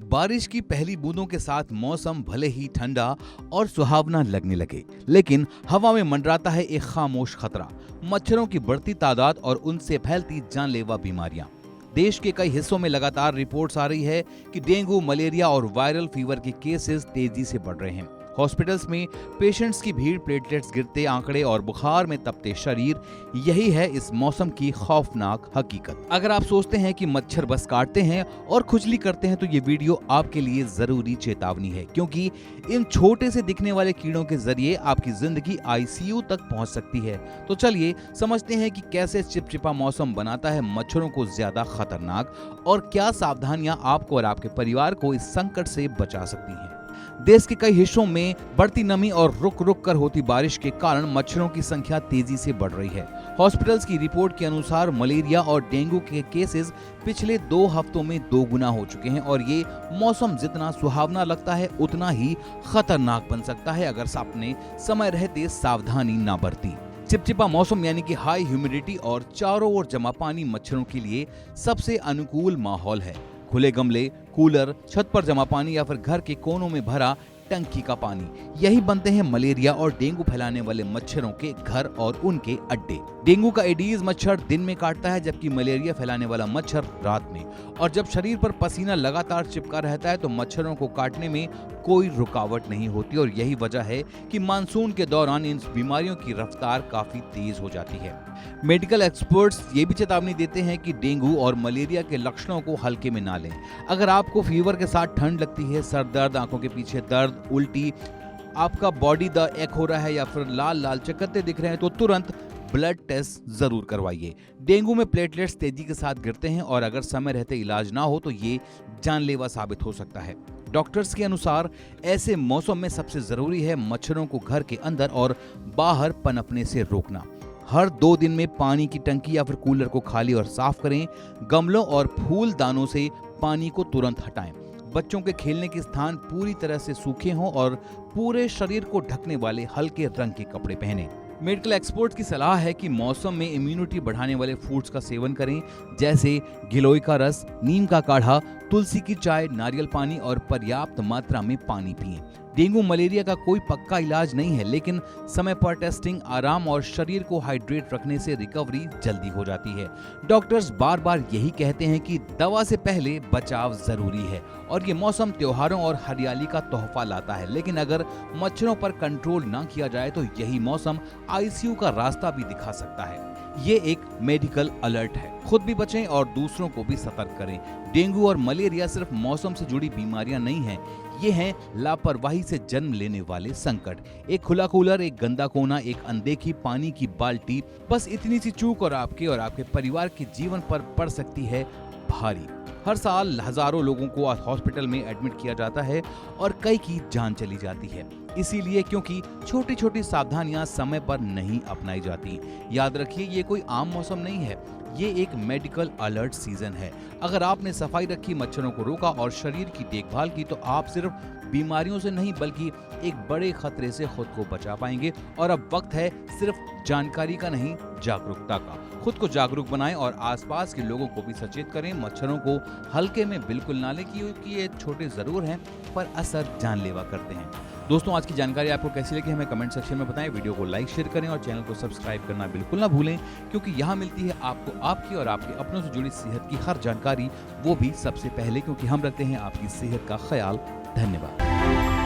बारिश की पहली बूंदों के साथ मौसम भले ही ठंडा और सुहावना लगने लगे, लेकिन हवा में मंडराता है एक खामोश खतरा। मच्छरों की बढ़ती तादाद और उनसे फैलती जानलेवा बीमारियां। देश के कई हिस्सों में लगातार रिपोर्ट्स आ रही है कि डेंगू, मलेरिया और वायरल फीवर के केसेस तेजी से बढ़ रहे हैं। हॉस्पिटल्स में पेशेंट्स की भीड़, प्लेटलेट्स गिरते आंकड़े और बुखार में तपते शरीर, यही है इस मौसम की खौफनाक हकीकत। अगर आप सोचते हैं कि मच्छर बस काटते हैं और खुजली करते हैं तो ये वीडियो आपके लिए जरूरी चेतावनी है, क्योंकि इन छोटे से दिखने वाले कीड़ों के जरिए आपकी जिंदगी आईसीयू तक पहुंच सकती है। तो चलिए समझते हैं कि कैसे चिपचिपा मौसम बनाता है मच्छरों को ज्यादा खतरनाक और क्या सावधानियां आपको और आपके परिवार को इस संकट से बचा सकती हैं। देश के कई हिस्सों में बढ़ती नमी और रुक रुक कर होती बारिश के कारण मच्छरों की संख्या तेजी से बढ़ रही है। हॉस्पिटल्स की रिपोर्ट के अनुसार मलेरिया और डेंगू के केसेस पिछले 2 हफ्तों में 2 गुना हो चुके हैं और ये मौसम जितना सुहावना लगता है उतना ही खतरनाक बन सकता है अगर आपने समय रहते सावधानी ना बरती। चिपचिपा मौसम यानी कि हाई ह्यूमिडिटी और चारों ओर जमा पानी मच्छरों के लिए सबसे अनुकूल माहौल है। खुले गमले, कूलर, छत पर जमा पानी या फिर घर के कोनों में भरा टंकी का पानी, यही बनते हैं मलेरिया और डेंगू फैलाने वाले मच्छरों के घर और उनके अड्डे। डेंगू का एडीज मच्छर दिन में काटता है, जबकि मलेरिया फैलाने वाला मच्छर रात में। और जब शरीर पर पसीना लगातार चिपका रहता है तो मच्छरों को काटने में कोई रुकावट नहीं होती और यही वजह है कि मानसून के दौरान इन बीमारियों की रफ्तार काफी तेज हो जाती है। मेडिकल एक्सपर्ट्स ये भी चेतावनी देते हैं कि डेंगू और मलेरिया के लक्षणों को हल्के में ना लें। अगर आपको फीवर के साथ ठंड लगती है, सर दर्द, आंखों के पीछे दर्द, उल्टी, आपका बॉडी द एक हो रहा है या फिर लाल लाल चकत्ते दिख रहे हैं तो तुरंत ब्लड टेस्ट जरूर करवाइए। डेंगू में प्लेटलेट्स तेजी के साथ गिरते हैं और अगर समय रहते इलाज ना हो तो ये जानलेवा साबित हो सकता है। डॉक्टर्स के अनुसार ऐसे मौसम में सबसे जरूरी है मच्छरों को घर के अंदर और बाहर पनपने से रोकना। हर 2 दिन में पानी की टंकी या फिर कूलर को खाली और साफ करें। गमलों और फूलदानों से पानी को तुरंत हटाएं। बच्चों के खेलने के स्थान पूरी तरह से सूखे हों और पूरे शरीर को ढकने वाले हल्के रंग के कपड़े पहनें। मेडिकल एक्सपर्ट की सलाह है कि मौसम में इम्यूनिटी बढ़ाने वाले फूड्स का सेवन करें, जैसे गिलोय का रस, नीम का काढ़ा, तुलसी की चाय, नारियल पानी और पर्याप्त मात्रा में पानी पिएं। डेंगू मलेरिया का कोई पक्का इलाज नहीं है, लेकिन समय पर टेस्टिंग, आराम और शरीर को हाइड्रेट रखने से रिकवरी जल्दी हो जाती है। डॉक्टर्स बार बार यही कहते हैं कि दवा से पहले बचाव जरूरी है और ये मौसम त्योहारों और हरियाली का तोहफा लाता है, लेकिन अगर मच्छरों पर कंट्रोल ना किया जाए तो यही मौसम आईसीयू का रास्ता भी दिखा सकता है। ये एक मेडिकल अलर्ट है, खुद भी बचें और दूसरों को भी सतर्क करें। डेंगू और मलेरिया सिर्फ मौसम से जुड़ी बीमारियां नहीं हैं, ये हैं लापरवाही से जन्म लेने वाले संकट। एक खुला कूलर, एक गंदा कोना, एक अनदेखी पानी की बाल्टी, बस इतनी सी चूक और आपके परिवार के जीवन पर पड़ सकती है भारी। हर साल हजारों लोगों को हॉस्पिटल में एडमिट किया जाता है और कई की जान चली जाती है, इसीलिए क्योंकि छोटी छोटी सावधानियां समय पर नहीं अपनाई जाती। याद रखिए, ये कोई आम मौसम नहीं है, ये एक मेडिकल अलर्ट सीजन है। अगर आपने सफाई रखी, मच्छरों को रोका और शरीर की देखभाल की तो आप सिर्फ बीमारियों से नहीं बल्कि एक बड़े खतरे से खुद को बचा पाएंगे। और अब वक्त है सिर्फ जानकारी का नहीं, जागरूकता का। खुद को जागरूक बनाएं और आसपास के लोगों को भी सचेत करें। मच्छरों को हल्के में बिल्कुल ना लें, क्योंकि ये छोटे जरूर हैं पर असर जानलेवा करते हैं। दोस्तों, आज की जानकारी आपको कैसी लगी हमें कमेंट सेक्शन में बताएं। वीडियो को लाइक, शेयर करें और चैनल को सब्सक्राइब करना बिल्कुल ना भूलें, क्योंकि यहाँ मिलती है आपको आपकी और आपके अपनों से जुड़ी सेहत की हर जानकारी, वो भी सबसे पहले, क्योंकि हम रखते हैं आपकी सेहत का ख्याल। धन्यवाद।